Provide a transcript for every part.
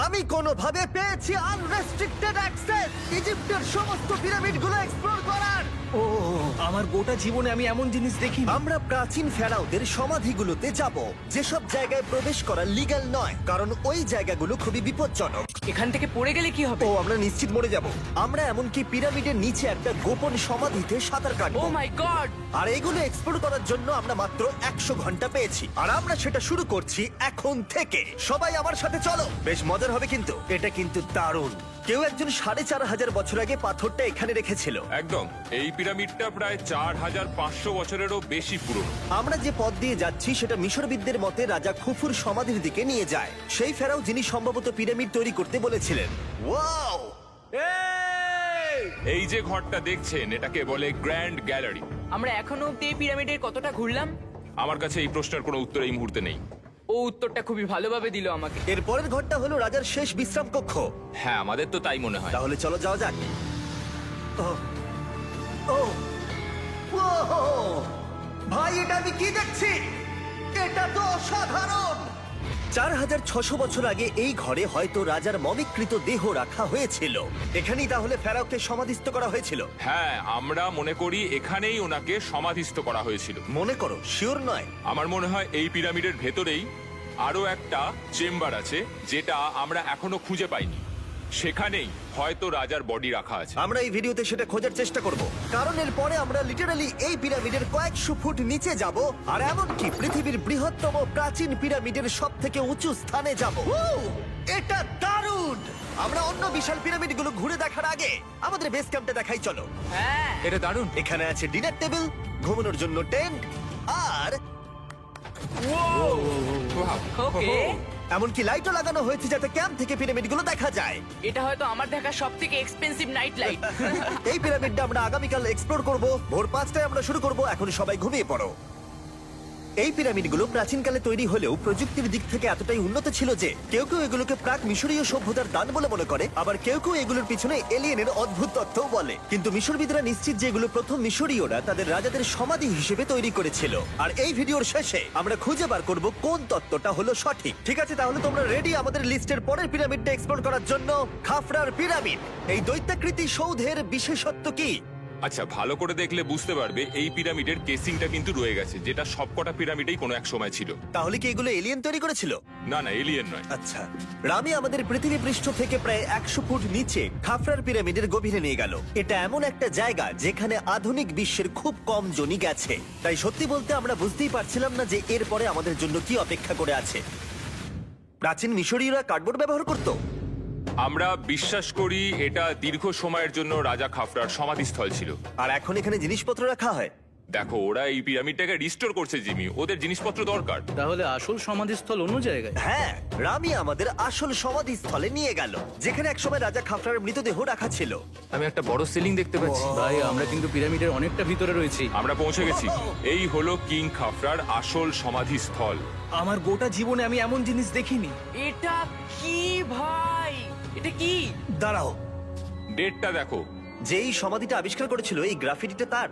আমি কোনোভাবে পেয়েছি আনরেস্ট্রিক্টেড অ্যাক্সেস ইজিপ্টের সমস্ত পিরামিডগুলো এক্সপ্লোর করার। ও আমার গোটা জীবনে আমি এমন জিনিস দেখিনি। আমরা প্রাচীন ফেরাওদের সমাধিগুলোতে যাব, যেসব জায়গায় প্রবেশ করা লিগ্যাল নয়, কারণ ওই জায়গাগুলো খুবই বিপজ্জনক। এখান থেকে পড়ে গেলে কি হবে? ও আমরা নিশ্চিত মরে যাব। আমরা এমনকি পিরামিডের নিচে একটা গোপন সমাধিতে সাঁতার ও কাটবো। মাই গড! আর এগুলো এক্সপ্লোর করার জন্য আমরা মাত্র 100 ঘন্টা পেয়েছি, আর আমরা সেটা শুরু করছি এখন থেকে। সবাই আমার সাথে চলো, বেশ মজার হবে কিন্তু। এটা কিন্তু দারুণ। কেউ একজন 4500 বছর আগে পাথরটা এখানে রেখেছিল। একদম, এই পিরামিডটা প্রায় 4500 বছরেরও বেশি পুরনো। আমরা যে পথ দিয়ে যাচ্ছি সেটা মিশরবিদদের মতে রাজা খুফুর সমাধির দিকে নিয়ে যায়, সেই ফেরাও যিনি সম্ভবত পিরামিড তৈরি করতে বলেছিলেন। ওয়াও! এই যে ঘরটা দেখছেন, এটাকে বলে গ্র্যান্ড গ্যালারি। আমরা এখনো অব্দি এই পিরামিডের কতটা ঘুরলাম? আমার কাছে এই প্রশ্নের কোনো উত্তর এই মুহূর্তে নেই। ও উত্তরটা খুবই ভালোভাবে দিল আমাকে। এর পরের ঘরটা হলো রাজার শেষ বিশ্রাম কক্ষ। হ্যাঁ, আমাদের তো তাই মনে হয়। তাহলে চলো যাওয়া যাক। ও ও ও ভাই, এটা আমি কি দেখছি? এটা তো অসাধারণ। 4600 বছর আগে এই ঘরে হয়তো রাজার মমিকৃত দেহ রাখা হয়েছিল। এখানেই তাহলে ফেরাওকে সমাধিস্থ করা হয়েছিল। হ্যাঁ, আমরা মনে করি এখানেই ওনাকে সমাধিস্থ করা হয়েছিল। মনে করো, শিওর নয়। আমার মনে হয় এই পিরামিডের ভেতরেই আরো একটা চেম্বার আছে, যেটা আমরা এখনো খুঁজে পাইনি। সেখানেই হয়তো রাজার বডি রাখা আছে। আমরা এই ভিডিওতে সেটা খোঁজার চেষ্টা করব, কারণ এর পরে আমরা লিটারালি এই পিরামিডের কয়েকশো ফুট নিচে যাব, আর এমনকি পৃথিবীর বৃহত্তম প্রাচীন পিরামিডের সব থেকে উঁচু স্থানে যাব। এটা দারুণ! আমরা অন্য বিশাল পিরামিডগুলো ঘুরে দেখার আগে আমাদের বেস ক্যাম্পটা দেখাই চলো। হ্যাঁ, এটা দারুণ। এখানে আছে ডিনার টেবিল, ঘুমানোর জন্য টেন্ট, আর ওকে। এমনকি লাইটও লাগানো হয়েছে যাতে ক্যাম্প থেকে পিরামিডগুলো দেখা যায়। এটা হয়তো আমার দেখা সবথেকে এক্সপেন্সিভ নাইট লাইট। এই পিরামিডটা আমরা আগামীকাল এক্সপ্লোর করব। ভোর 5টায় আমরা শুরু করব। এখন সবাই ঘুমিয়ে পড়ো। এই পিরামিডগুলো প্রাচীনকালে তৈরি হলেও প্রযুক্তির দিক থেকে এতটাই উন্নত ছিল যে কেউ কেউ এগুলোকে প্রাক মিশরীয় সভ্যতার দান বলে মনে করে, আবার কেউ কেউ এগুলোর পিছনে এলিয়েনের অদ্ভুত তথ্যও বলে। কিন্তু মিশরবিদরা নিশ্চিত যে এগুলো প্রথম মিশরীয়রা তাদের রাজাদের সমাধি হিসেবে তৈরি করেছিল। আর এই ভিডিওর শেষে আমরা খুঁজে বার করব কোন তত্ত্বটা হলো সঠিক। ঠিক আছে, তাহলে তোমরা রেডি আমাদের লিস্টের পরের পিরামিডটা এক্সপ্লোর করার জন্য? খাফরার পিরামিড। এই দৈত্যাকৃতি সৌধের বিশেষত্ব কি? আচ্ছা, ভালো করে দেখলে বুঝতে পারবে এই পিরামিডের কেসিংটা কিন্তু রয়ে গেছে, যেটা সবকটা পিরামিডেই কোনো এক সময় ছিল। তাহলে কি এগুলো এলিয়েন তৈরি করেছিল? না না, এলিয়েন নয়। আচ্ছা, রামি আমাদের পৃথিবী পৃষ্ঠ থেকে প্রায় 100 ফুট নিচে খাফরার পিরামিডের গভীরে নিয়ে গেল। এটা এমন একটা জায়গা যেখানে আধুনিক বিশ্বের খুব কম জনই গেছে। তাই সত্যি বলতে আমরা বুঝতেই পারছিলাম না যে এরপরে আমাদের জন্য কি অপেক্ষা করে আছে। প্রাচীন মিশরীয়রা কার্ডবোর্ড ব্যবহার করত। আমরা বিশ্বাস করি এটা দীর্ঘ সময়ের জন্য রাজা খাফরার সমাধিস্থল ছিল। আর এখন এখানে জিনিসপত্র রাখা হয়। দেখো, ওরা এই পিরামিডটাকে রিস্টোর করছে জিমি, ওদের জিনিসপত্র দরকার। তাহলে আসল সমাধিস্থল অন্য জায়গায়? হ্যাঁ, রামি আমাদের আসল সমাধিস্থলে নিয়ে গেল, যেখানে একসময় রাজা খাফরার মৃতদেহ রাখা ছিল। আমি একটা বড় সিলিং দেখতে পাচ্ছি। ভাই, আমরা কিন্তু পিরামিডের অনেকটা ভিতরে রয়েছি। আমরা পৌঁছে গেছি। এই হলো কিং খাফরার আসল সমাধিস্থল। আমার গোটা জীবনে আমি এমন জিনিস দেখিনি। এটা কি ভাই? এটা কি? দাঁড়াও, ডেটটা দেখো। যেই সমাধিটা আবিষ্কার করেছিল এই গ্রাফিটিটা তার।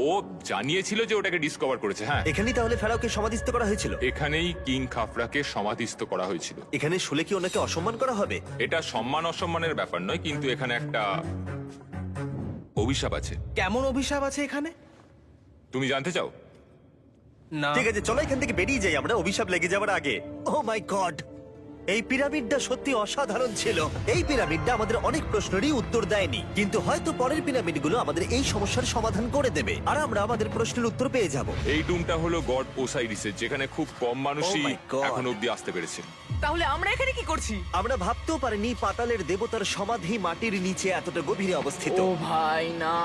ও জানিয়েছিল যে ওটাকে ডিসকভার করেছে। হ্যাঁ, এখানেই তাহলে ফেরাওকে সমাধিস্থ করা হয়েছিল। এখানেই কিং খাফরাকে সমাধিস্থ করা হয়েছিল। এখানে শুলে কি ওনাকে অসম্মান করা হবে? এটা সম্মান অসম্মানের ব্যাপার নয়, কিন্তু এখানে একটা অভিশাপ আছে। কেমন অভিশাপ আছে এখানে? তুমি জানতে চাও? না। ঠিক আছে, চলো এখান থেকে বেরিয়ে যাই আমরা অভিশাপ লেগে যাওয়ার আগে। ও মাই গড, এই পিরামিডটা সত্যি অসাধারণ ছিল। এই পিরামিডটা আমাদের অনেক প্রশ্নেরই উত্তর দেয়নি, কিন্তু হয়তো পরের পিরামিডগুলো আমাদের এই সমস্যার সমাধান করে দেবে, আর আমরা আমাদের প্রশ্নের উত্তর পেয়ে যাব। এই টুমটা হলো গড ওসাইরিসের, যেখানে খুব কম মানুষই Oh my God! এখন অব্দি আসতে পেরেছে। তাহলে আমরা এখানে কি করছি? আমরা ভাবতেও পারিনি পাতালের দেবতার সমাধি মাটির নিচে এতটা গভীরে অবস্থিত। ও ভাই না,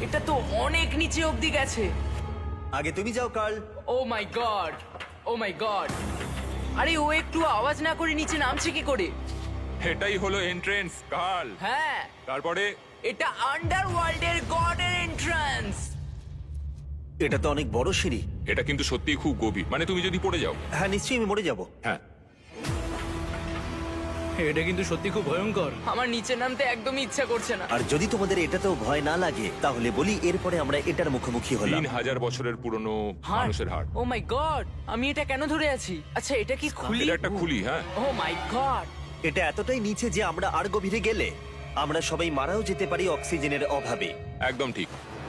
এটা তো অনেক নিচে অব্দি গেছে। আগে তুমি যাও কার্ল। ও মাই গড, ও মাই গড! আরে ও একটু আওয়াজ না করে নিচে নামছে কি করে? এটাই হলো এন্ট্রেন্স, কাল। হ্যাঁ, তারপরে এটা আন্ডারওয়ার্ল্ডের গডের এন্ট্রান্স। এটা তো অনেক বড় সিঁড়ি। এটা কিন্তু সত্যিই খুব গভীর, মানে তুমি যদি পড়ে যাও। হ্যাঁ, নিশ্চয়ই আমি মরে যাব। হ্যাঁ, এটা কিন্তু সত্যি খুব ভয়ঙ্কর। আমার নিচে নামতে একদমই ইচ্ছা করছে না। আর যদি তোমাদের এটাতেও ভয় না লাগে তাহলে বলি এরপরে আমরা এটার মুখোমুখি হলাম। 3000 বছরের পুরনো মানুষের হাড়। ও মাই গড, আমি এটা কেন ধরে আছি? আচ্ছা, এটা কি খুলি? এটা একটা খুলি। হ্যাঁ, ও মাই গড, এটা এতটাই নিচে যে আমরা আর গভীরে গেলে আমরা সবাই মারাও যেতে পারি অক্সিজেনের অভাবে। একদম ঠিক।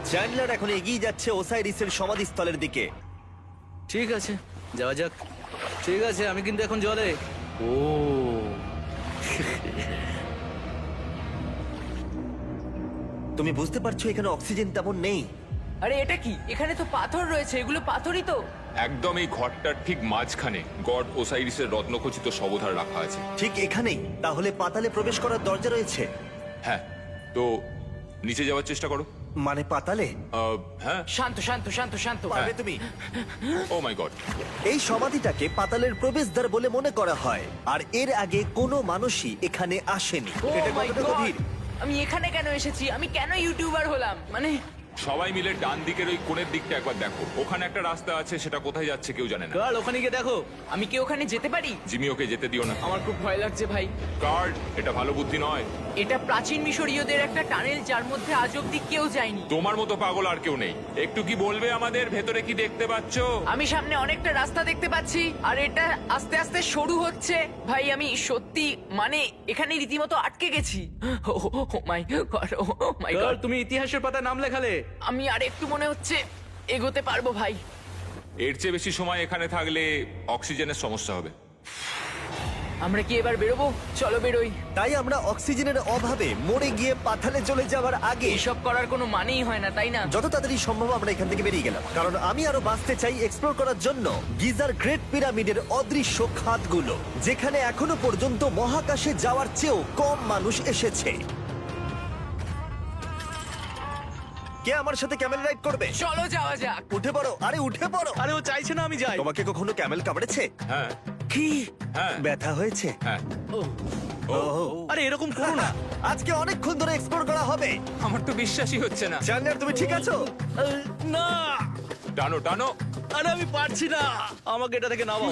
চ্যান্ডলার এখন এগিয়ে যাচ্ছে ওসাইরিসের সমাধিস্থলের দিকে। ঠিক আছে, যাওয়া যাক। ঠিক আছে, আমি কিন্তু এখন জলে। ও তুমি বুঝতে পারছো এখানে অক্সিজেন তেমন নেই। আরে এটা কি? এখানে তো পাথর রয়েছে, এগুলো পাথরই তো। একদম এই ঘরটার ঠিক মাঝখানে গড ওসাইরিসের রত্নখচিত শবধার রাখা আছে। ঠিক এখানেই? তাহলে পাতালে প্রবেশ করার দরজা রয়েছে? হ্যাঁ, তো নিচে যাওয়ার চেষ্টা করো। মানে পাতালে? হ্যাঁ। শান্ত শান্ত শান্ত শান্ত। পারবে তুমি? ও মাই গড। এই সমাধিটাকে পাতালের প্রবেশদ্বার বলে মনে করা হয়, আর এর আগে কোনো মানুষই এখানে আসেনি। Oh এটা my কতটা God! গভীর? আমি এখানে কেন এসেছি? আমি কেন ইউটিউবার হলাম? মানে সবাই মিলে ডান দিকের ওই কোণের দিকটা একবার দেখো। ওখানে একটা রাস্তা আছে, সেটা কোথায় যাচ্ছে কেউ জানে না। কার্ল, ওখানে গিয়ে দেখো। আমি কি ওখানে যেতে পারি? জিমি, ওকে যেতে দিও না। আমার খুব ভয় লাগছে ভাই। কার্ড, এটা ভালো বুদ্ধি নয়। এটা প্রাচীন মিশরীয়দের একটা টানেল যার মধ্যে আজ অব্দি কেউ যায়নি। তোমার মতো পাগল আর কেউ নেই। একটু কি বলবে আমাদের ভেতরে কি দেখতে পাচ্ছো? আমি সামনে অনেকটা রাস্তা দেখতে পাচ্ছি, আর এটা আস্তে আস্তে সরু হচ্ছে। ভাই আমি সত্যি মানে এখানে রীতিমতো আটকে গেছি। ও মাই গড, ও মাই কার্ল, গড। তুমি ইতিহাসের পাতা নাম লেখালে। আমি আর একটু মনে হচ্ছে এগোতে পারবো ভাই। এর চেয়ে বেশি সময় এখানে থাকলে অক্সিজেনের সমস্যা হবে। আমরা কি এবার বেরোবো? চলো বেরোই। তাই আমরা অক্সিজেনের অভাবে মরে গিয়ে পাতালে চলে যাওয়ার আগে এসব করার কোনো মানেই হয় না, তাই না? যত তাড়াতাড়ি সম্ভব আমরা এখান থেকে বেরিয়ে গেলাম, কারণ আমি আরো বাঁচতে চাই এক্সপ্লোর করার জন্য গিজার গ্রেট পিরামিডের অদৃশ্য খাতগুলো, যেখানে এখনো পর্যন্ত মহাকাশে যাওয়ার চেয়েও কম মানুষ এসেছে। কে আমার সাথে ক্যামেল রাইড করবে? চলো যাওয়া যাক। উঠে পড়ো, আরে উঠে পড়ো। আরে ও চাইছে না আমি যাই। তোমাকে কখনো ক্যামেল কামড়েছে? হ্যাঁ। কি হ্যাঁ। ব্যথা হয়েছে? হ্যাঁ। আরে এরকম করো না। আজকে অনেকক্ষণ ধরে এক্সপ্লোর করা হবে। আমার তো বিশ্বাসই হচ্ছে না। জানলার তুমি ঠিক আছো? না, টানো টানো। আরে আমি পারছি না, আমাকে এটা থেকে নামাও।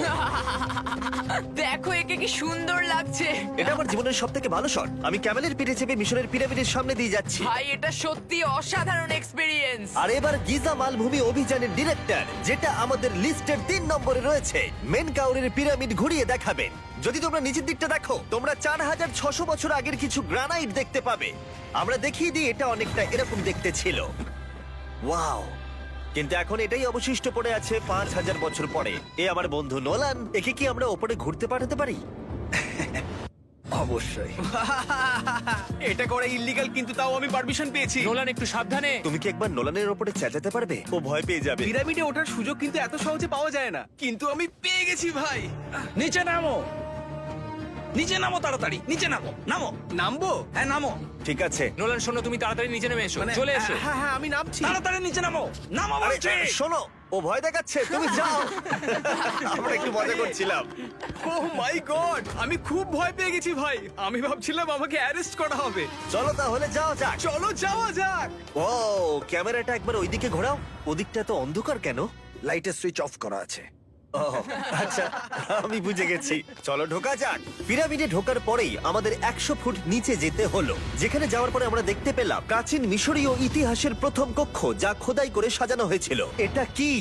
দেখো একে কি সুন্দর লাগছে। এটা আমার জীবনের সব থেকে ভালো শট। আমি ক্যামেলের পিঠে চেপে মিশরের পিরামিডের সামনে দিয়ে যাচ্ছি। ভাই এটা সত্যি অসাধারণ এক্সপেরিয়েন্স। আর এবার গিজা মালভূমি অভিযানের ডিরেক্টর, যেটা আমাদের লিস্টের 3 নম্বরে রয়েছে, মেনকাউরের পিরামিড ঘুরিয়ে দেখাবেন। যদি তোমরা নিচের দিকটা দেখো, তোমরা 4600 বছর আগের কিছু গ্রানাইট দেখতে পাবে। আমরা দেখিয়ে দিই, এটা অনেকটা এরকম দেখতে ছিল। ওয়াও! কিন্তু এখন এটাই অবশিষ্ট পড়ে আছে 5000 বছর পরে। এ আমার বন্ধু নোলান, একে কি আমরা ওপরে ঘুরতে পাঠাতে পারি? অবশ্যই। এটা করা ইল্লিগাল, কিন্তু তাও আমি পারমিশন পেয়েছি। নোলান একটু সাবধানে। তুমি কি একবার নোলানের ওপরে চেঁচাতে পারবে? ও ভয় পেয়ে যাবে। পিরামিডে ওঠার সুযোগ কিন্তু এত সহজে পাওয়া যায় না, কিন্তু আমি পেয়ে গেছি ভাই। নিচে নামো, নিচে নামো, তাড়াতাড়ি নিচে নামো। নামো, নামবো? হ্যাঁ নামো, ঠিক আছে। নোলান, শোনো, তুমি তাড়াতাড়ি নিচে নেমে এসো। চলে এসো। হ্যাঁ হ্যাঁ, আমি নামছি। তাড়াতাড়ি নিচে নামো। নামো আরে, বলছি। শোনো, ও ভয় দেখাচ্ছে, তুমি যাও। আমরা একটু মজা করছিলাম। ও মাই গড, আমি খুব ভয় পেয়ে গেছি ভাই। আমি ভাবছিলাম আমাকে অ্যারেস্ট করা হবে। চলো তাহলে যাওয়া যাক। চলো যাওয়া যাক। ও, ক্যামেরাটা একবার ওইদিকে ঘোরাও। ওদিকটা তো অন্ধকার কেন? লাইটের সুইচ অফ করা আছে। ও, আচ্ছা, আমি বুঝে গেছি। চলো ঢোকা যাক। পিরামিডে ঢোকার পরেই আমাদের 100 ফুট নিচে যেতে হলো, যেখানে যাওয়ার পরে আমরা দেখতে পেলাম প্রাচীন মিশরীয় ইতিহাসের প্রথম কক্ষ, যা খোদাই করে সাজানো হয়েছিল। এটা কি?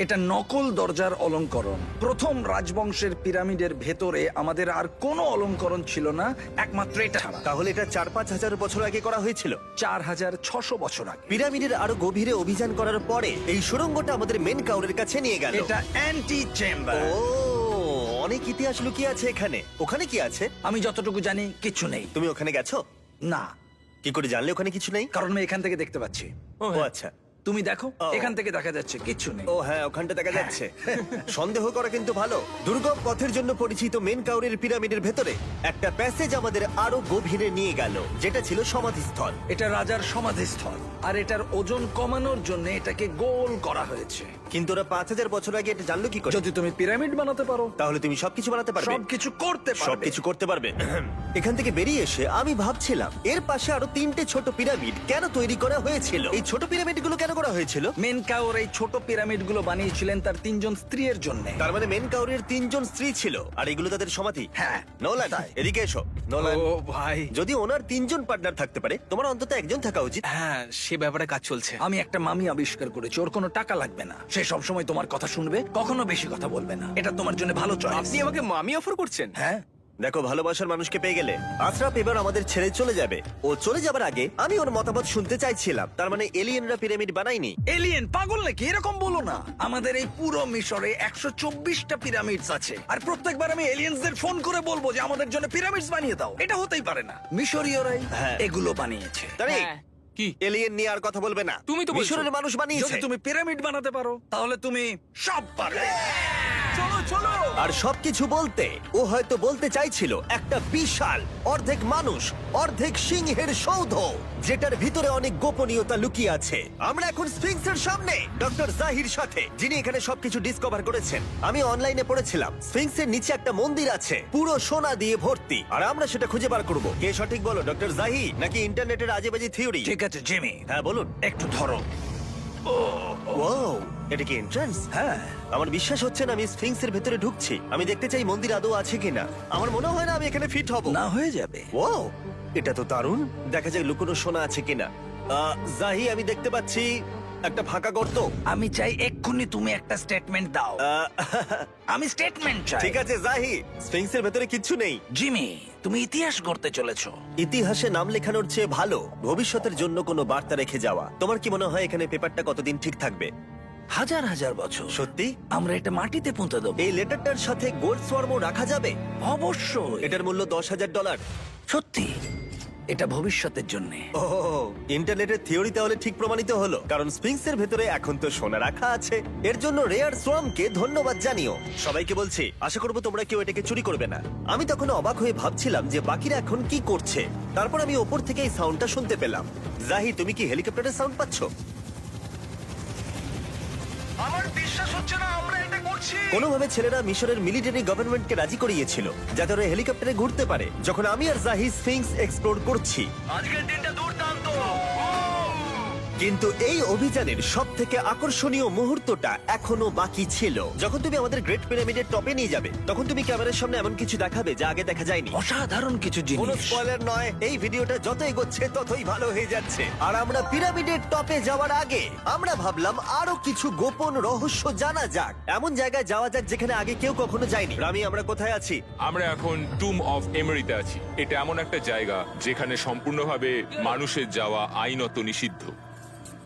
এটা নকল দরজার অলঙ্করণ। প্রথম রাজবংশের পিরামিডের ভেতরে আমাদের আর কোনো অলঙ্করণ ছিল না, একমাত্র এটা ছাড়া। তাহলে এটা 4-5 হাজার বছর আগে করা হয়েছিল। 4600 বছর আগে। পিরামিডের আরো গভীরে অভিযান করার পরে এই সুড়ঙ্গটা আমাদের মেন কাউরের কাছে নিয়ে গেল। এটা অ্যান্টি চেম্বার। ও, অনেক ইতিহাস লুকিয়ে আছে এখানে। ওখানে কি আছে? আমি যতটুকু জানি কিছু নেই। তুমি ওখানে গেছো? না, কি করে জানলে ওখানে কিছু নেই? কারণ আমি এখান থেকে দেখতে পাচ্ছি। ও আচ্ছা। তুমি দেখো, ও। এখান থেকে দেখা যাচ্ছে কিচ্ছু নেই। ও হ্যাঁ, ওখানটা দেখা যাচ্ছে। সন্দেহ করা কিন্তু ভালো। দুর্গম পথের জন্য পরিচিত মেন কাউরের পিরামিডের ভেতরে একটা প্যাসেজ আমাদের আরো গভীরে নিয়ে গেল, যেটা ছিল সমাধিস্থল। এটা রাজার সমাধিস্থল, আর এটার ওজন কমানোর জন্য এটাকে গোল করা হয়েছে। কিন্তু ওরা 5000 বছর আগে এটা জানলো কি করে? যদি তুমি পিরামিড বানাতে পারো, তাহলে তুমি সবকিছু বানাতে পারবে। সবকিছু করতে পারবে। সবকিছু করতে পারবে। এখান থেকে বেরিয়ে এসে আমি ভাবছিলাম, এর পাশে আরো 3টে ছোট পিরামিড কেন তৈরি করা হয়েছিল? এই ছোট পিরামিডগুলো কেন করা হয়েছিল? মেনকাওর এই ছোট পিরামিডগুলো বানিয়েছিলেন তার 3 জন স্ত্রীর জন্য। তার মানে মেন কাউরের 3 জন স্ত্রী ছিল, আর এগুলো তাদের সমাধি। হ্যাঁ। নোলান, এদিকে এসো। নোলান, ও ভাই। যদি ওনার 3 জন পার্টনার থাকতে পারে, তোমার অন্তত একজন থাকা উচিত। হ্যাঁ, সে ব্যাপারে কাজ চলছে। আমি একটা মামি আবিষ্কার করেছি, ওর কোনো টাকা লাগবে না। সে সব সময় তোমার কথা শুনবে, কখনো বেশি কথা বলবে না। এটা তোমার জন্য ভালো চয়েস। আপনি আমাকে মামি অফার করছেন? হ্যাঁ, দেখো, ভালোবাসার মানুষকে পেয়ে গেলে আশরাফ এবার আমাদের ছেড়ে চলে যাবে। ও চলে যাবার আগে আমি ওর মতামত শুনতে চাইছিলাম। তার মানে এলিয়েনরা পিরামিড বানায়নি? এলিয়েন পাগল নাকি? এরকম বলো না। আমাদের এই পুরো মিশরে 124টা পিরামিডস আছে, আর প্রত্যেকবার আমি এলিয়েন্সদের ফোন করে বলবো যে আমাদের জন্য পিরামিডস বানিয়ে দাও। এটা হতেই পারে না। মিশরীয়রাই হ্যাঁ। এগুলো বানিয়েছে। তারে হ্যাঁ। কি? এলিয়েন নিয়ে আর কথা বলবে না। তুমি তো বলছো। মিশরের মানুষ বানিয়েছে। যদি তুমি পিরামিড বানাতে পারো তাহলে তুমি সব পারবে। চলো চলো। আর সবকিছু বলতে ও হয়তো বলতে চাইছিল একটা বিশাল অর্ধেক মানুষ অর্ধেক সিংহের সৌধ, যেটার ভিতরে অনেক গোপনীয়তা লুকিয়ে আছে। আমরা এখন স্ফিংসের সামনে ডক্টর জাহির সাথে, যিনি এখানে সবকিছু ডিসকভার করেছেন। আমি অনলাইনে পড়েছিলাম স্ফিংসের নিচে একটা মন্দির আছে পুরো সোনা দিয়ে ভর্তি, আর আমরা সেটা খুঁজে বার করব। কে সঠিক বলো, ডক্টর জাহি নাকি ইন্টারনেটের আজেবাজি থিওরি? ঠিক আছে জিমি, হ্যাঁ বলুন। একটু ধরো। ওয়াও, এটা কি এন্ট্রান্স? হ্যাঁ, আমার বিশ্বাস হচ্ছে না আমি স্ফিংসের ভেতরে ঢুকছি। আমি দেখতে চাই মন্দির আদৌ আছে কিনা। আমার মনে হয় না আমি এখানে ফিট হব। না হয়ে যাবে। ও, এটা তো দারুণ। দেখা যাক লুকোনো সোনা আছে কিনা। জাহি, আমি দেখতে পাচ্ছি একটা ফাঁকা গর্ত। আমি চাই এক্ষুনি তুমি একটা স্টেটমেন্ট দাও। আহ, আমি স্টেটমেন্ট চাই। ঠিক আছে জাহি, স্ফিংসের ভেতরে কিচ্ছু নেই। জিমি, তুমি ইতিহাস গড়তে চলেছো। ইতিহাসে নাম লেখানোর চেয়ে ভালো ভবিষ্যতের জন্য কোনো বার্তা রেখে যাওয়া। তোমার কি মনে হয় এখানে পেপারটা কতদিন ঠিক থাকবে? হাজার হাজার বছর। সত্যি? আমরা এটা মাটিতে পুঁতে দেবো। এই লেটারটার সাথে গোল্ড সোয়ার্মও রাখা যাবে? অবশ্যই। এটার মূল্য $10,000। সত্যি, এটা ভবিষ্যতের জন্য। ও, ইন্টারনেটের থিওরি তাহলে ঠিক প্রমাণিত হলো, কারণ স্ফিংসের ভেতরে এখন তো সোনা রাখা আছে। এর জন্য রেয়ার সোয়ামকে ধন্যবাদ জানিও। সবাইকে বলছি, আশা করবো তোমরা কেউ এটাকে চুরি করবে না। আমি তখন অবাক হয়ে ভাবছিলাম যে বাকিরা এখন কি করছে। তারপর আমি ওপর থেকে এই সাউন্ডটা শুনতে পেলাম। জাহি, তুমি কি হেলিকপ্টারের সাউন্ড পাচ্ছ? আমার বিশ্বাস হচ্ছে না আমরা এটা করছি। কোনোভাবে ছেলেরা মিশরের মিলিটারি গভর্নমেন্টকে রাজি করিয়েছিল যাতে ওরা হেলিকপ্টারে ঘুরতে পারে যখন আমি আর জাহি স্ফিংস এক্সপ্লোর করছি। আজকের দিনটা দুর্দান্ত। কিন্তু এই অভিযানের সব থেকে আকর্ষণীয় মুহূর্তটা এখনো বাকি ছিল। যখন তুমি আমাদের গ্রেট পিরামিডের টপে নিয়ে যাবে তখন তুমি ক্যামেরার সামনে এমন কিছু দেখাবে যা আগে দেখা যায়নি। অসাধারণ কিছু কোনো জিনিস। স্পয়লার নয়, এই ভিডিওটা যত এগোচ্ছে ততই ভালো হয়ে যাচ্ছে। আর আমরা পিরামিডের টপে যাওয়ার আগে আমরা ভাবলাম আরো কিছু গোপন রহস্য জানা যাক। এমন জায়গায় যাওয়া যাক যেখানে আগে কেউ কখনো যায়নি। রামি, আমরা কোথায় আছি? আমরা এখন টুম অফ এমেরিতে আছি। এটা এমন একটা জায়গা যেখানে সম্পূর্ণভাবে মানুষের যাওয়া আইনত নিষিদ্ধ।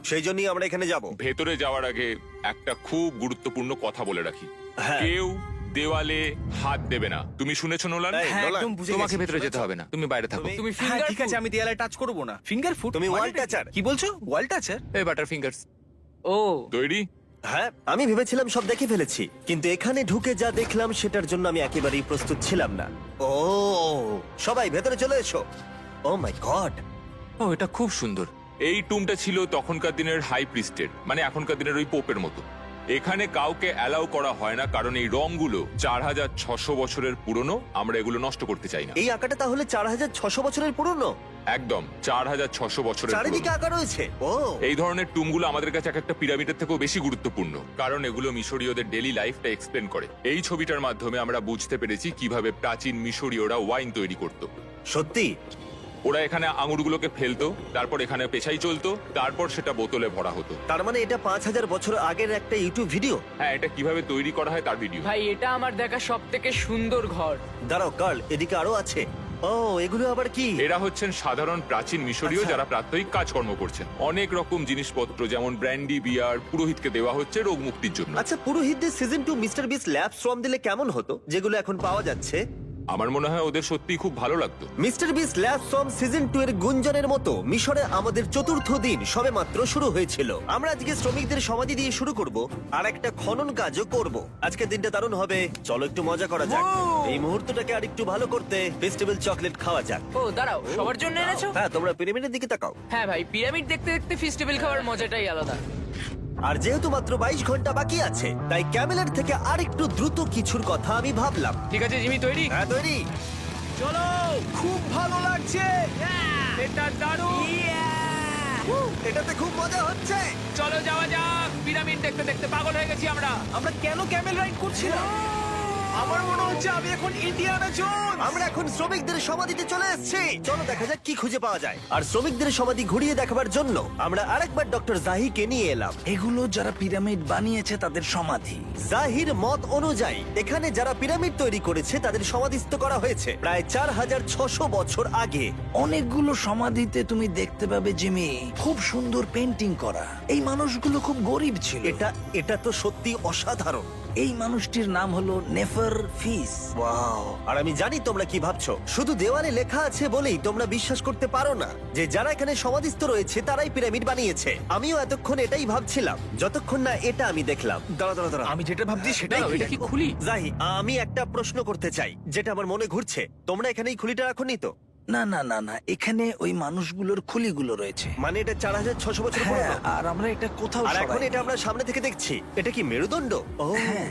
সেই জন্যই আমরা এখানে যাব। ভেতরে যাওয়ার আগে একটা খুব গুরুত্বপূর্ণ কথা বলে রাখি, হ্যাঁ। কেউ দেওয়ালে হাত দেবে না। তুমি শুনেছো নোলান? এই, হ্যাঁ, নোলান, একদম বুঝে তোমাকে গেছি। ভেতরে যেতে হবে না, তুমি বাইরে থাকো। তুমি- তুমি হ্যাঁ, ফিঙ্গার ঠিক ঠিক আছে, আমি দেয়ালে টাচ করব না। Finger food? তুমি ওয়াল টাচার। কি বলছো? ওয়াল টাচার? এই বাটার ফিঙ্গারস। ও, তৈরি? হ্যাঁ, আমি ভেবেছিলাম সব দেখে ফেলেছি, কিন্তু এখানে ঢুকে যা দেখলাম সেটার জন্য আমি একেবারেই প্রস্তুত ছিলাম না। ও, সবাই ভেতরে চলে এসো। ও মাই গড, ও, এটা খুব সুন্দর। এই টুমটা ছিল তখনকার দিনের হাই প্রিস্টের, মানে এখনকার দিনের ওই পোপের মতো। এখানে কাউকে অ্যালাউ করা হয় না, কারণ এই রংগুলো 4600 বছরের পুরনো। আমরা এগুলো নষ্ট করতে চাই না। এই আঁকাটা তাহলে 4600 বছরের পুরনো? একদম 4600 বছরের চারিদিকে পুরনো। আঁকা রয়েছে। ও, এই ধরনের টুমগুলো আমাদের কাছে এক একটা পিরামিডের থেকেও বেশি গুরুত্বপূর্ণ, কারণ এগুলো মিশরীয়দের ডেইলি লাইফটা এক্সপ্লেন করে। এই ছবিটার মাধ্যমে আমরা বুঝতে পেরেছি কিভাবে প্রাচীন মিশরীয়রা ওয়াইন তৈরি করত। সত্যি? ওরা এখানে আঙুরগুলোকে ফেলতো, তারপর এখানে পেছাই চলতো, তারপর সেটা বোতলে ভরা হতো। তার মানে এটা 5000 বছর আগের একটা ইউটিউব ভিডিও? হ্যাঁ, এটা কিভাবে তৈরি করা হয় তার ভিডিও। ভাই এটা আমার দেখা সব থেকে সুন্দর ঘর। দাঁড়াও কার্ল, এদিকে আরো আছে। ও, এগুলো আবার কি? এরা হচ্ছেন সাধারণ প্রাচীন মিশরীয় আচ্ছা। যারা প্রাত্যহিক কাজকর্ম করছেন। অনেক রকম জিনিসপত্র যেমন ব্র্যান্ডি, বিয়ার পুরোহিতকে দেওয়া হচ্ছে রোগ মুক্তির জন্য। আচ্ছা, পুরোহিতদের সিজন 2 মিস্টার বিস ল্যাব শ্রম দিলে কেমন হতো, যেগুলো এখন পাওয়া যাচ্ছে? আমার মনে হয় ওদের সত্যিই খুব ভালো লাগতো। মিস্টার বিস ল্যাব শ্রম সিজন 2 এর গুঞ্জনের মতো মিশরে আমাদের চতুর্থ দিন সবেমাত্র শুরু হয়েছিল। আমরা আজকে শ্রমিকদের সমাধি দিয়ে শুরু করব আর একটা খনন কাজও করব। আজকের দিনটা দারুণ হবে, চলো একটু মজা করা যাক। এই মুহূর্তটাকে আর একটু ভালো করতে ফেস্টিভ্যাল চকলেট খাওয়া যাক। ও দাঁড়াও, সবার জন্য এনেছো? হ্যাঁ, তোমরা পিরামিডের দিকে তাকাও। হ্যাঁ ভাই, পিরামিড দেখতে দেখতে ফেস্টিভ্যাল খাওয়ার মজাটাই আলাদা। আর যেহেতু মাত্র 22 ঘন্টা বাকি আছে তাই ক্যামেলের থেকে আরেকটু দ্রুত কিছুর কথা আমি ভাবলাম। ঠিক আছে জিমি, তৈরি? হ্যাঁ, তৈরি। চলো, খুব ভালো লাগছে। এটা দারুণ। এটাতে খুব মজা হচ্ছে। চলো যাওয়া যাক, পিরামিড দেখতে দেখতে পাগল হয়ে গেছি আমরা। আমরা কেন ক্যামেল রাইড করছিলাম? আমার মনে হচ্ছে আমি এখন ইন্ডিয়ানা জোনস। আমরা এখন শ্রমিকদের সমাধিতে চলে এসেছি। চলো দেখা যাক কি খুঁজে পাওয়া যায়। আর শ্রমিকদের সমাধি ঘুরিয়ে দেখাবার জন্য আমরা আরেকবার ডক্টর জাহিকে নিয়ে এলাম। এগুলো যারা পিরামিড বানিয়েছে তাদের সমাধি। জাহির মত অনুযায়ী এখানে যারা পিরামিড তৈরি করেছে তাদের সমাধিস্থ করা হয়েছে প্রায় 4600 বছর আগে। অনেকগুলো সমাধিতে তুমি দেখতে পাবে জিমি খুব সুন্দর পেন্টিং করা। এই মানুষগুলো খুব গরিব ছিল। এটা তো সত্যি অসাধারণ। এই মানুষটির নাম হলো নেফার ফিস। ওয়াও! আর আমি জানি তোমরা কি ভাবছো। শুধু দেওয়ালে লেখা আছে বলেই তোমরা বিশ্বাস করতে পারো না যে যারা এখানে সমাধিস্থ রয়েছে তারাই পিরামিড বানিয়েছে। আমিও এতক্ষণ এটাই ভাবছিলাম যতক্ষণ না এটা আমি দেখলাম। দাঁড়া। আমি যেটা ভাবছি সেটাই দাঁড়াও, এটা কি খুলি? জাহি, আমি একটা প্রশ্ন করতে চাই যেটা আমার মনে ঘুরছে। তোমরা এখানে এই খুলিটা রাখোনি তো? না না না না, এখানে ওই মানুষগুলোর খুলিগুলো রয়েছে। মানে এটা 4600 বছর হ্যাঁ, পুরনো। আর আমরা এটা কোথাও আর এখন সরাইনি। এটা আমরা সামনে থেকে দেখছি। এটা কি মেরুদণ্ড? ও হ্যাঁ,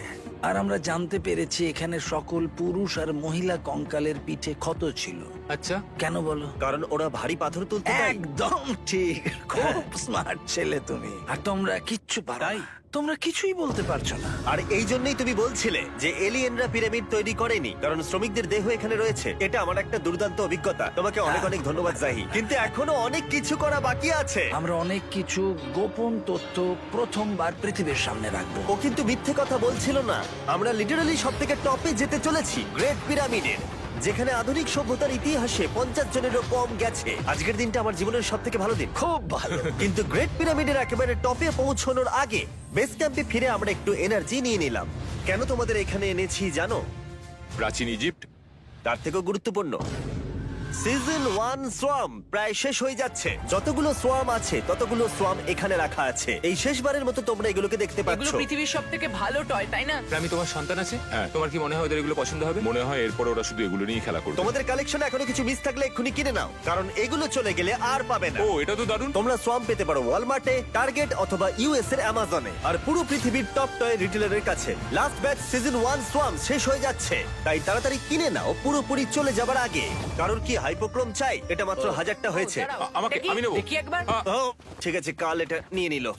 আর আমরা জানতে পেরেছি এখানে সকল পুরুষ আর মহিলা কঙ্কালের পিঠে ক্ষত ছিল। আচ্ছা, কেন বলো? কারণ ওরা ভারী পাথর তুলতে দেয়। একদম ঠিক, খুব স্মার্ট ছেলে তুমি। আর তোমরা কিচ্ছু পারাই, তোমরা কিছুই বলতে পারছো না। আর এই জন্যই তুমি বলছিলে যে এলিয়েনরা পিরামিড তৈরি করেনি কারণ শ্রমিকদের দেহ এখানে রয়েছে। এটা আমার একটা দুর্দান্ত অভিজ্ঞতা। তোমাকে অনেক অনেক ধন্যবাদ জাহি। কিন্তু এখনো অনেক কিছু করা বাকি আছে। আমরা অনেক কিছু গোপন তথ্য প্রথমবার পৃথিবীর সামনে রাখবো। ও কিন্তু মিথ্যে কথা বলছিল না। আমরা লিটারালি সব থেকে টপে যেতে চলেছি, গ্রেট পিরামিডের, যেখানে আধুনিক সভ্যতার ইতিহাসে 50 জনেরও কম গেছে। আজকের দিনটা আমার জীবনের সব থেকে ভালো দিন। খুব ভালো। কিন্তু গ্রেট পিরামিডের একেবারে টপে পৌঁছানোর আগে বেস ক্যাম্পে ফিরে আমরা একটু এনার্জি নিয়ে নিলাম। কেন তোমাদের এখানে এনেছি জানো? প্রাচীন ইজিপ্ট। তার থেকেও গুরুত্বপূর্ণ, সিজন 1 সোয়াম প্রায় শেষ হয়ে যাচ্ছে। যতগুলো সোয়াম আছে ততগুলো সোয়াম এখানে রাখা আছে। এই শেষবারের মতো তোমরা এগুলোকে দেখতে এগুলো পাচ্ছ। পৃথিবীর সব থেকে ভালো টয়, তাই না? আমি তোমার সন্তান আছে? হ্যাঁ। তোমার কি মনে হয় ওদের এগুলো পছন্দ হবে? মনে হয় এরপর ওরা শুধু এগুলো নিয়ে খেলা করবে। তোমাদের কালেকশনে এখনো কিছু মিস থাকলে এক্ষুনি কিনে নাও, কারণ এগুলো চলে গেলে আর পাবে না। ও, এটা তো দারুণ। তোমরা সোয়াম পেতে পারো ওয়ালমার্টে, টার্গেট অথবা ইউএস এর অ্যামাজনে, আর পুরো পৃথিবীর টপ টয় রিটেলারের কাছে। লাস্ট ব্যাচ সিজন 1 সোয়াম শেষ হয়ে যাচ্ছে, তাই তাড়াতাড়ি কিনে নাও পুরোপুরি চলে যাবার আগে। কারণ কি হাইপোক্রোম চাই? এটা মাত্র 1000টা হয়েছে। দাঁড়াও, আমাকে- এটা কি? আমি নেবো। দেখি একবার। ও ঠিক আছে, কাল এটা নিয়ে নিল।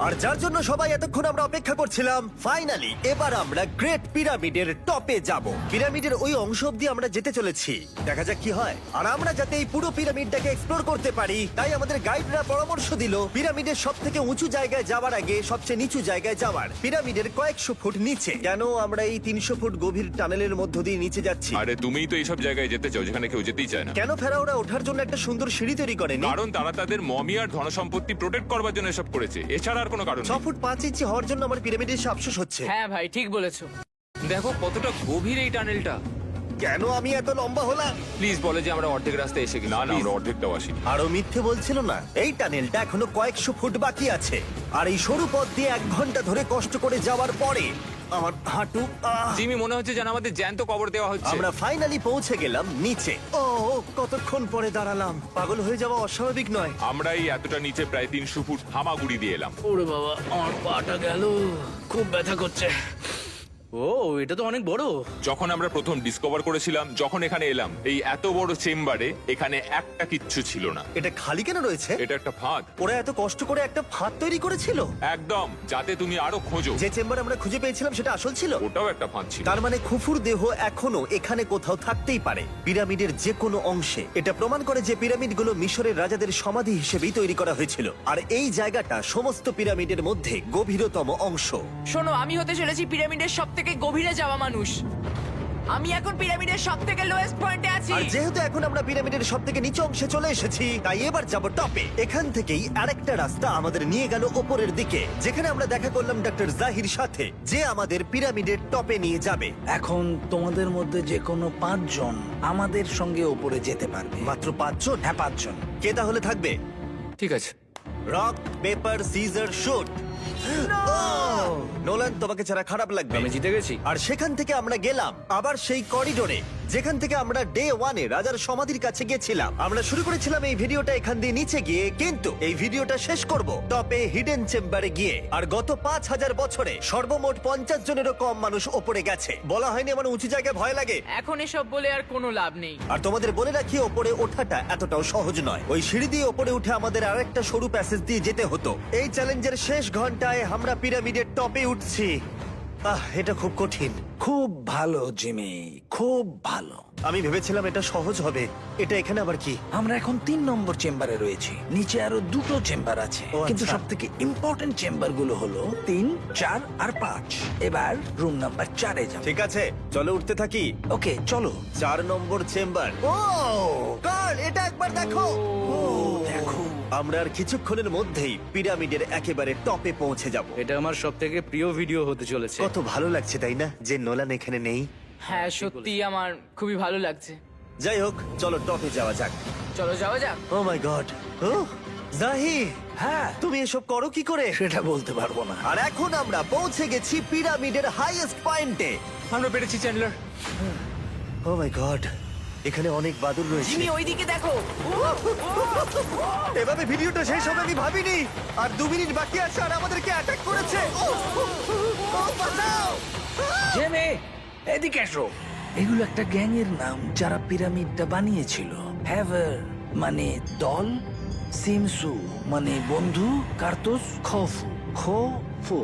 আর যার জন্য সবাই এতক্ষণ আমরা অপেক্ষা করছিলাম, ফাইনালি এবার আমরা গ্রেট পিরামিডের টপে যাব। পিরামিডের ওই অংশ অব্দি আমরা যেতে চলেছি, দেখা যাক কি হয়। আর আমরা যাতে এই পুরো পিরামিডটাকে এক্সপ্লোর করতে পারি, তাই আমাদের গাইডরা পরামর্শ দিল পিরামিডের সব থেকে উঁচু জায়গায় যাওয়ার আগে সবচেয়ে নিচু জায়গায় যাওয়ার, পিরামিডের কয়েকশো ফুট নিচে। কেন আমরা এই 300 ফুট গভীর টানেলের মধ্য দিয়ে নিচে যাচ্ছি? আরে তুমিই তো এইসব জায়গায় যেতে চাও যেখানে কেউ যেতেই চায় না। কেন ফেরাওরা ওঠার জন্য একটা সুন্দর সিঁড়ি তৈরি করেনি? কারণ তারা তাদের মমি আর ধনসম্পত্তি প্রোটেক্ট করবার জন্য এসব করেছে, এছাড়া আর কোনো কারণ 6 নেই। ফুট 5 ইঞ্চি হওয়ার জন্য আমার পিরামিডে এসে আফসোস হচ্ছে। হ্যাঁ ভাই, ঠিক বলেছো। দেখো কতটা গভীর এই টানেলটা। কেন আমি এত লম্বা হলাম? প্লিজ বলে যে আমরা অর্ধেক রাস্তায় এসে গেছি। না না, Please। আমরা অর্ধেকটাও আসিনি। আরো মিথ্যে বলছিল না। এই টানেলটা এখনো কয়েকশো ফুট বাকি আছে, আর এই সরু পথ দিয়ে 1 ঘন্টা ধরে কষ্ট করে যাওয়ার পরে আমার হাঁটু জিমি, মনে হচ্ছে যেন আমাদের জ্যান্ত কবর দেওয়া হচ্ছে। আমরা ফাইনালি পৌঁছে গেলাম নিচে। ও কতক্ষণ পরে দাঁড়ালাম, পাগল হয়ে যাওয়া অস্বাভাবিক নয়। আমরা এই এতটা নিচে প্রায় 300 ফুট হামাগুড়ি দিয়ে এলাম। ওরে বাবা, আমার পাটা গেল, খুব ব্যথা করছে। ও, এটা তো অনেক বড়। যখন আমরা প্রথম ডিসকভার করেছিলাম, যখন এখানে এলাম, এই এত বড় চেম্বারে এখানে একটা কিচ্ছু ছিল না। এটা খালি কেন রয়েছে? এটা একটা ফাঁদ। ওরা এত কষ্ট করে একটা ফাঁদ তৈরি করেছিল। একদম, যাতে তুমি আরো খোঁজো। যে চেম্বার আমরা খুঁজে পেয়েছিলাম সেটা আসল ছিল। ওটাও একটা ফাঁদ ছিল। তার মানে খুফুর দেহ এখনো এখানে কোথাও থাকতেই পারে, পিরামিডের যে কোনো অংশে। এটা প্রমাণ করে যে পিরামিডগুলো মিশরের রাজাদের সমাধি হিসেবেই তৈরি করা হয়েছিল, আর এই জায়গাটা সমস্ত পিরামিডের মধ্যে গভীরতম অংশ। শোনো, আমি হতে চলেছি পিরামিডের সব থেকে গভীরে যাওয়া মানুষ। আমি এখন পিরামিডের সব থেকে লোয়েস্ট পয়েন্টে আছি। আর যেহেতু এখন আমরা পিরামিডের সব থেকে নিচু অংশে চলে এসেছি, তাই এবার যাব টপে। এখান থেকেই আরেকটা রাস্তা আমাদের নিয়ে গেল ওপরের দিকে, যেখানে আমরা দেখা করলাম ডক্টর জাহির সাথে, যে আমাদের পিরামিডের টপে নিয়ে যাবে। এখন তোমাদের মধ্যে যে কোনো 5 জন আমাদের সঙ্গে ওপরে যেতে পারবে। মাত্র 5 জন? হ্যাঁ, 5 জন। কে তাহলে থাকবে? ঠিক আছে। Rock paper scissor shoot. Nolan, তোমাকে ছাড়া খারাপ লাগবে। আমি জিতে গেছি। আর সেখান থেকে আমরা গেলাম আবার সেই করিডোরে যেখান থেকে আমরা ডে 1-এ রাজার সমাধির কাছে গেছিলাম। আমরা শুরু করেছিলাম এই ভিডিওটা এখান দিয়ে নিচে গিয়ে, কিন্তু এই ভিডিওটা শেষ করব টপে হিডেন চেম্বারে গিয়ে। আর গত 5000 বছরে সর্বমোট 50 জনেরও কম মানুষ ওপরে গেছে। বলা হয়নি আমার উঁচু জায়গায় ভয় লাগে? এখন এসব বলে আর কোনো লাভ নেই। আর তোমাদের বলে রাখি, ওপরে ওঠাটা এতটাও সহজ নয়। ওই সিঁড়ি দিয়ে ওপরে উঠে আমাদের আরেকটা সরু প্যাসেজ দিয়ে যেতে হতো। এই চ্যালেঞ্জের শেষ ঘন্টায় আমরা পিরামিডের টপে উঠছি। এটা খুব কঠিন। খুব ভালো জিমি, খুব ভালো। আমি ভেবেছিলাম এটা সহজ হবে। এটা এখানে আবার কি? আমরা এখন 3 নম্বর চেম্বারে রয়েছি। নিচে আরো 2টো চেম্বার আছে, ও, কিন্তু আচ্ছা। সব থেকে ইম্পর্টেন্ট চেম্বার গুলো হলো 3, 4 আর 5। এবার রুম নাম্বার 4-এ যাব। ঠিক আছে, চলো উঠতে থাকি। ওকে চলো। 4 নম্বর চেম্বার। ও কার্ল, এটা একবার দেখো। দেখো, আমরা আর কিছুক্ষণের মধ্যেই পিরামিডের একেবারে টপে পৌঁছে যাব। এটা আমার সব থেকে প্রিয় ভিডিও হতে চলেছে। কত ভালো লাগছে তাই না, যে নোলান এখানে নেই। হ্যাঁ সত্যি আমার খুবই ভালো লাগছে। যাই হোক, চলো টপে যাওয়া যাক। চলো যাওয়া যাক। ও মাই গড, ও জাহি, হ্যাঁ তুমি এসব করো কি করে? সেটা বলতে পারবো না। আর এখন আমরা পৌঁছে গেছি পিরামিডের হাইয়েস্ট পয়েন্টে। আমরা পেরেছি চ্যান্ডলার। ও মাই গড, এখানে অনেক বাদুর রয়েছে। জিমি ওইদিকে দেখো। এভাবে ভিডিওটা শেষ হবে আমি ভাবিনি। আর 2 মিনিট বাকি আছে আর আমাদেরকে অ্যাটাক করেছে। ও বাঁচাও! জেনে এদিকে এসো। এগুলো একটা গ্যাং এর নাম যারা পিরামিডটা বানিয়েছিল। হ্যাভার মানে দল, সিমসু মানে বন্ধু, কার্তুস খোফু।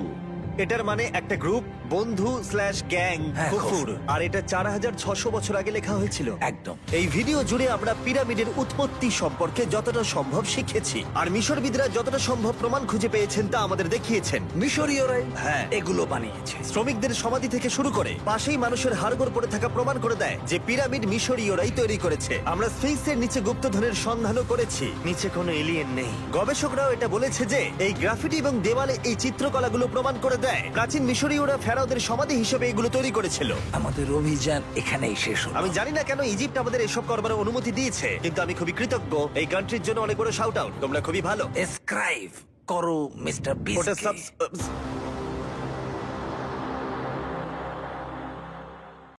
এটার মানে একটা গ্রুপ, বন্ধু স্ল্যাশ গ্যাং, হ্যাঁ, কুকুর। কুকুর। আর এটা 4600 বছর আগে লেখা হয়েছিল। একদম। এই ভিডিও জুড়ে আমরা পিরামিডের উৎপত্তি সম্পর্কে যতটা সম্ভব শিখেছি, আর মিশরবিদরা যতটা সম্ভব প্রমাণ খুঁজে পেয়েছেন তা আমাদের দেখিয়েছেন। মিশরীয়রাই হ্যাঁ। এগুলো বানিয়েছে। শ্রমিকদের সমাধি থেকে শুরু করে পাশেই মানুষের হাড়গোড় পড়ে থাকা প্রমাণ করে দেয় যে পিরামিড মিশরীয়রাই তৈরি করেছে। আমরা স্ফিংসের নিচে গুপ্তধনের সন্ধানও করেছি, নিচে কোনো এলিয়েন নেই। গবেষকরাও এটা বলেছে যে এই গ্রাফিটি এবং দেওয়ালে এই চিত্রকলাগুলো প্রমাণ করে দেয় প্রাচীন মিশরীয়রা ফেরাওদের সমাধি হিসেবে এগুলো তৈরি করেছিল। আমাদের অভিযান এখানেই শেষ হলো। আমি জানি না কেন ইজিপ্ট আমাদের এসব করবার অনুমতি দিয়েছে, কিন্তু আমি খুবই কৃতজ্ঞ। এই কান্ট্রির জন্য অনেক বড় শাউট আউট, তোমরা খুবই ভালো। এসক্রাইব করো মিস্টার ওটা বিস্ট।